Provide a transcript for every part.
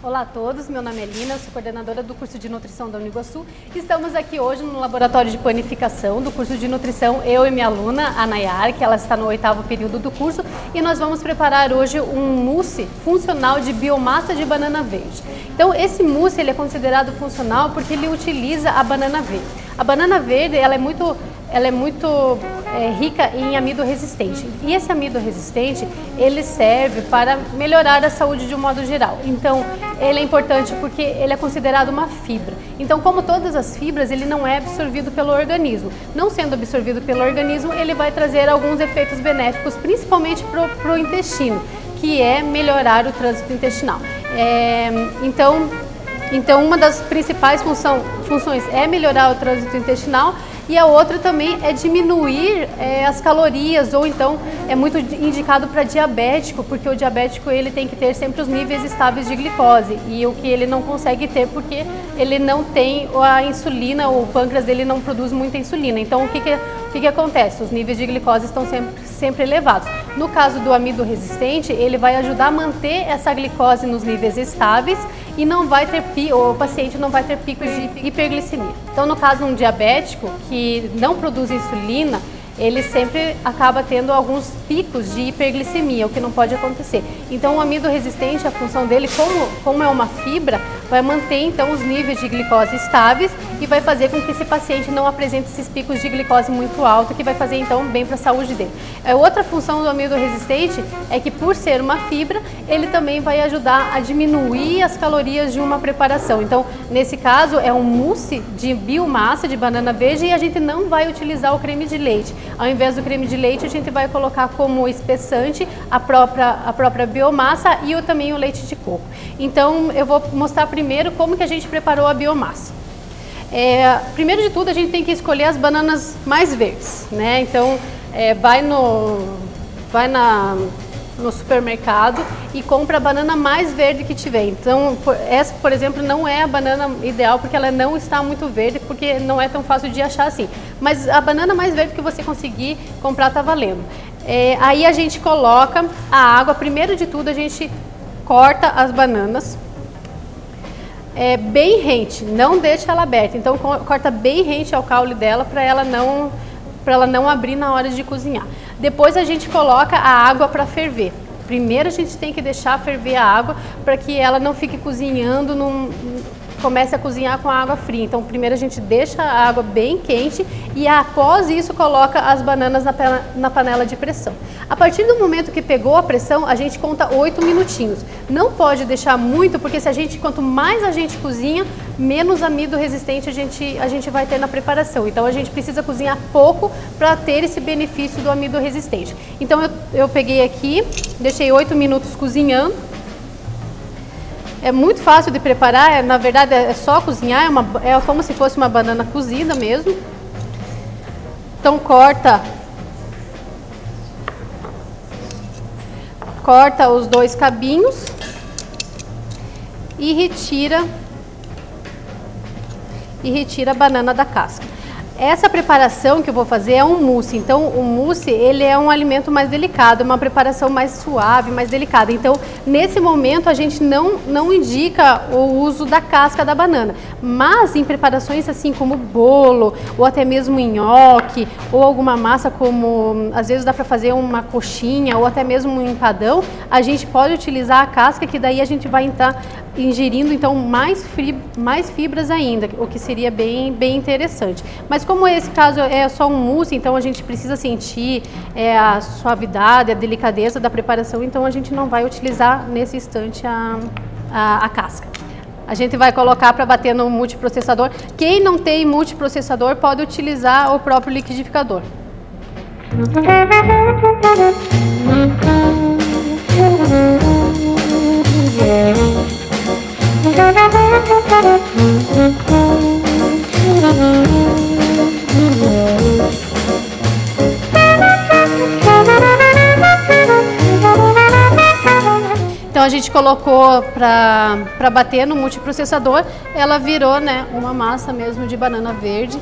Olá a todos, meu nome é Lina, sou coordenadora do curso de nutrição da Uniguaçu. Estamos aqui hoje no laboratório de panificação do curso de nutrição, eu e minha aluna, a Nayar, que ela está no 8º período do curso, e nós vamos preparar hoje um mousse funcional de biomassa de banana verde. Então esse mousse ele é considerado funcional porque ele utiliza a banana verde. A banana verde ela é muito rica em amido resistente, e esse amido resistente ele serve para melhorar a saúde de um modo geral. Então ele é importante porque ele é considerado uma fibra. Então, como todas as fibras, ele não é absorvido pelo organismo. Não sendo absorvido pelo organismo, ele vai trazer alguns efeitos benéficos, principalmente para o intestino, que é melhorar o trânsito intestinal. Então uma das principais funções é melhorar o trânsito intestinal, e a outra também é diminuir as calorias, ou então é muito indicado para diabético, porque o diabético ele tem que ter sempre os níveis estáveis de glicose, e o que ele não consegue ter porque ele não tem a insulina, o pâncreas dele não produz muita insulina. Então o que acontece? Os níveis de glicose estão sempre elevados. No caso do amido resistente, ele vai ajudar a manter essa glicose nos níveis estáveis e não vai ter o paciente não vai ter picos de hiperglicemia. Então, no caso de um diabético que não produz insulina, ele sempre acaba tendo alguns picos de hiperglicemia, o que não pode acontecer. Então, o amido resistente, a função dele, como é uma fibra, vai manter então os níveis de glicose estáveis e vai fazer com que esse paciente não apresente esses picos de glicose muito altos, que vai fazer então bem para a saúde dele. Outra função do amido resistente é que, por ser uma fibra, ele também vai ajudar a diminuir as calorias de uma preparação. Então, nesse caso, é um mousse de biomassa de banana verde, e a gente não vai utilizar o creme de leite. Ao invés do creme de leite, a gente vai colocar como espessante a própria biomassa e também o leite de coco. Então, eu vou mostrar primeiro como que a gente preparou a biomassa. Primeiro de tudo, a gente tem que escolher as bananas mais verdes, né? Então, vai no supermercado e compra a banana mais verde que tiver. Então, essa, por exemplo, não é a banana ideal porque ela não está muito verde, porque não é tão fácil de achar assim. Mas a banana mais verde que você conseguir comprar está valendo. Aí a gente coloca a água. Primeiro de tudo, a gente corta as bananas bem rente, não deixa ela aberta. Então, corta bem rente ao caule dela para ela não abrir na hora de cozinhar. Depois a gente coloca a água para ferver. Primeiro a gente tem que deixar ferver a água para que ela não fique cozinhando, comece a cozinhar com a água fria. Então primeiro a gente deixa a água bem quente e após isso coloca as bananas na panela de pressão. A partir do momento que pegou a pressão, a gente conta 8 minutinhos. Não pode deixar muito, porque quanto mais a gente cozinha, menos amido resistente a gente vai ter na preparação. Então a gente precisa cozinhar pouco para ter esse benefício do amido resistente. Então eu peguei aqui, deixei 8 minutos cozinhando. É muito fácil de preparar, na verdade é só cozinhar, é como se fosse uma banana cozida mesmo. Então corta os 2 cabinhos e retira a banana da casca. Essa preparação que eu vou fazer é um mousse. Então o mousse ele é um alimento mais delicado, uma preparação mais suave, mais delicada. Então nesse momento a gente não indica o uso da casca da banana, mas em preparações assim como bolo ou até mesmo nhoque ou alguma massa, como às vezes dá para fazer uma coxinha ou até mesmo um empadão, a gente pode utilizar a casca, que daí a gente vai estar ingerindo então mais fibras ainda, o que seria bem interessante. Mas como esse caso é só um mousse, então a gente precisa sentir a suavidade, a delicadeza da preparação, então a gente não vai utilizar nesse instante a casca. A gente vai colocar para bater no multiprocessador. Quem não tem multiprocessador pode utilizar o próprio liquidificador. Então a gente colocou para bater no multiprocessador, ela virou, né, uma massa mesmo de banana verde.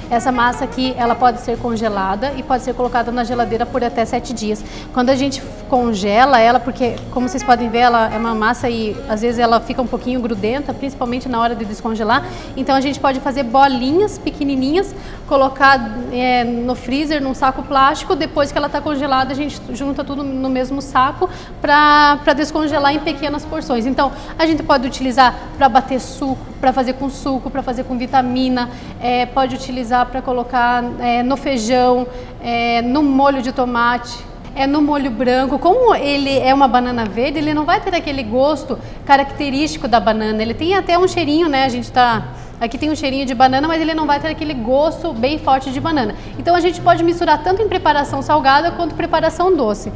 Essa massa aqui, ela pode ser congelada e pode ser colocada na geladeira por até 7 dias. Quando a gente congela ela, porque como vocês podem ver, ela é uma massa e às vezes ela fica um pouquinho grudenta, principalmente na hora de descongelar. Então a gente pode fazer bolinhas pequenininhas, colocar no freezer, num saco plástico. Depois que ela está congelada, a gente junta tudo no mesmo saco para descongelar em pequenas porções. Então a gente pode utilizar para bater suco, para fazer com suco, para fazer com vitamina, pode utilizar para colocar no feijão, no molho de tomate, no molho branco. Como ele é uma banana verde, ele não vai ter aquele gosto característico da banana. Ele tem até um cheirinho, né? Aqui tem um cheirinho de banana, mas ele não vai ter aquele gosto bem forte de banana. Então a gente pode misturar tanto em preparação salgada quanto preparação doce.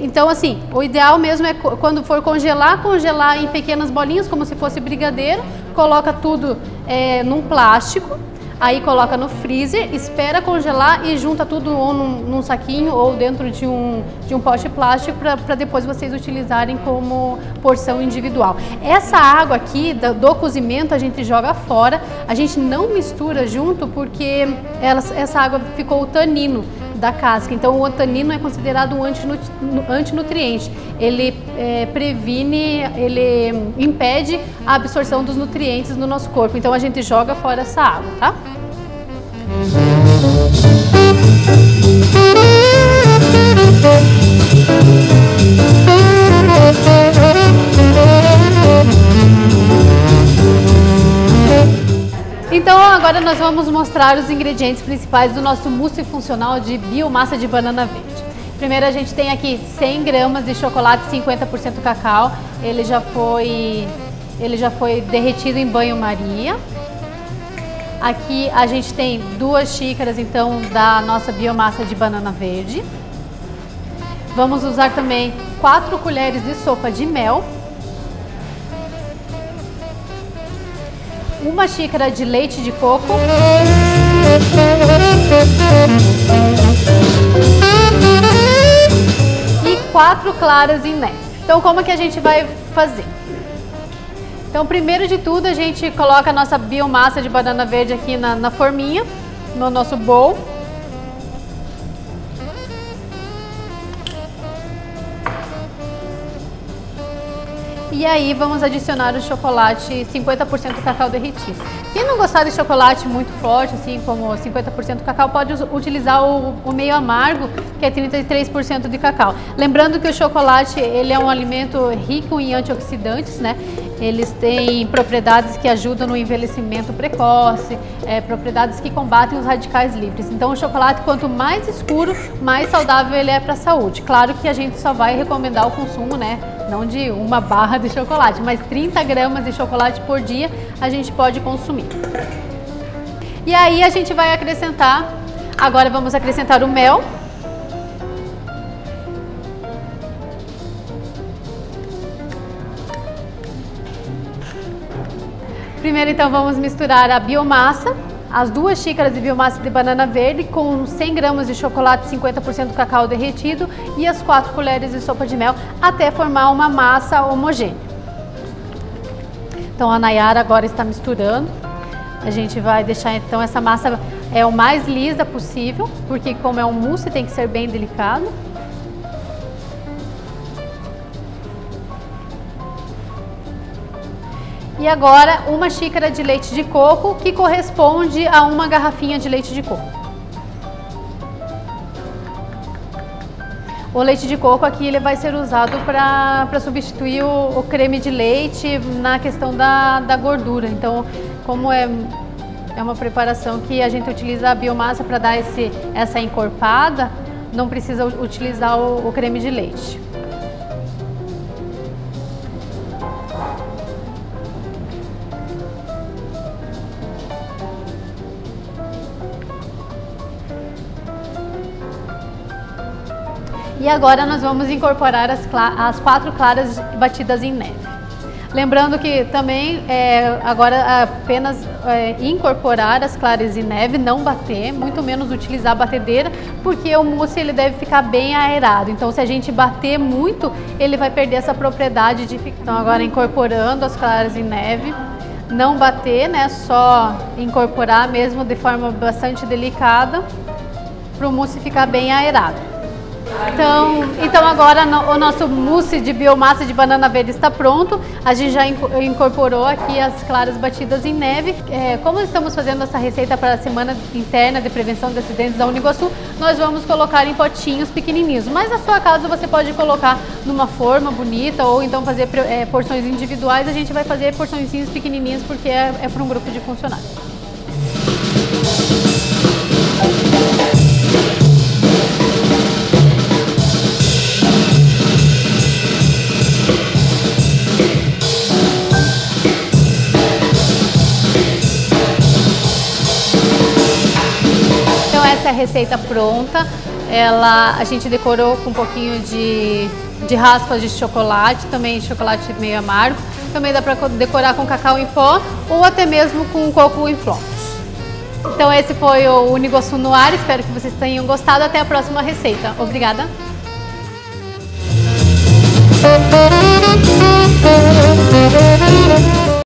Então assim, o ideal mesmo é quando for congelar em pequenas bolinhas, como se fosse brigadeiro, coloca tudo num plástico. Aí coloca no freezer, espera congelar e junta tudo ou num saquinho ou dentro de um pote plástico para depois vocês utilizarem como porção individual. Essa água aqui do cozimento a gente joga fora, a gente não mistura junto porque essa água ficou o tanino da casca. Então o tanino é considerado um antinutriente. Ele previne, ele impede a absorção dos nutrientes no nosso corpo. Então a gente joga fora essa água, tá? Então agora nós vamos mostrar os ingredientes principais do nosso mousse funcional de biomassa de banana verde. Primeiro a gente tem aqui 100 gramas de chocolate 50% cacau, ele já foi derretido em banho-maria. Aqui a gente tem 2 xícaras então da nossa biomassa de banana verde. Vamos usar também 4 colheres de sopa de mel. 1 xícara de leite de coco. E 4 claras em neve. Então como que a gente vai fazer? Então primeiro de tudo a gente coloca a nossa biomassa de banana verde aqui na forminha, no nosso bowl. E aí vamos adicionar o chocolate 50% cacau derretido. Quem não gostar de chocolate muito forte, assim como 50% cacau, pode utilizar o meio amargo, que é 33% de cacau. Lembrando que o chocolate, ele é um alimento rico em antioxidantes, né? Eles têm propriedades que ajudam no envelhecimento precoce, propriedades que combatem os radicais livres. Então o chocolate, quanto mais escuro, mais saudável ele é para a saúde. Claro que a gente só vai recomendar o consumo, né? Não de 1 barra de chocolate, mas 30 gramas de chocolate por dia a gente pode consumir. E aí a gente vai acrescentar, agora vamos acrescentar o mel. Primeiro então vamos misturar a biomassa, as 2 xícaras de biomassa de banana verde com 100 gramas de chocolate 50% cacau derretido e as 4 colheres de sopa de mel até formar uma massa homogênea. Então a Nayara agora está misturando. A gente vai deixar então essa massa o mais lisa possível, porque como é um mousse tem que ser bem delicado. E agora 1 xícara de leite de coco, que corresponde a 1 garrafinha de leite de coco. O leite de coco aqui ele vai ser usado para substituir o creme de leite na questão da gordura. Então, como é uma preparação que a gente utiliza a biomassa para dar essa encorpada, não precisa utilizar o creme de leite. E agora nós vamos incorporar as 4 claras batidas em neve. Lembrando que também agora apenas incorporar as claras em neve, não bater, muito menos utilizar a batedeira, porque o mousse ele deve ficar bem aerado. Então se a gente bater muito, ele vai perder essa propriedade de ficar. Então agora incorporando as claras em neve, não bater, né? Só incorporar mesmo de forma bastante delicada para o mousse ficar bem aerado. Então agora o nosso mousse de biomassa de banana verde está pronto. A gente já incorporou aqui as claras batidas em neve. Como estamos fazendo essa receita para a Semana Interna de Prevenção de Acidentes da Uniguaçu, nós vamos colocar em potinhos pequenininhos. Mas na sua casa você pode colocar numa forma bonita ou então fazer porções individuais. A gente vai fazer porçõezinhas pequenininhas porque é para um grupo de funcionários. Essa é a receita pronta. A gente decorou com um pouquinho de raspas de chocolate, também chocolate meio amargo. Também dá para decorar com cacau em pó ou até mesmo com coco em flocos. Então esse foi o Uniguaçu no ar, espero que vocês tenham gostado. Até a próxima receita. Obrigada!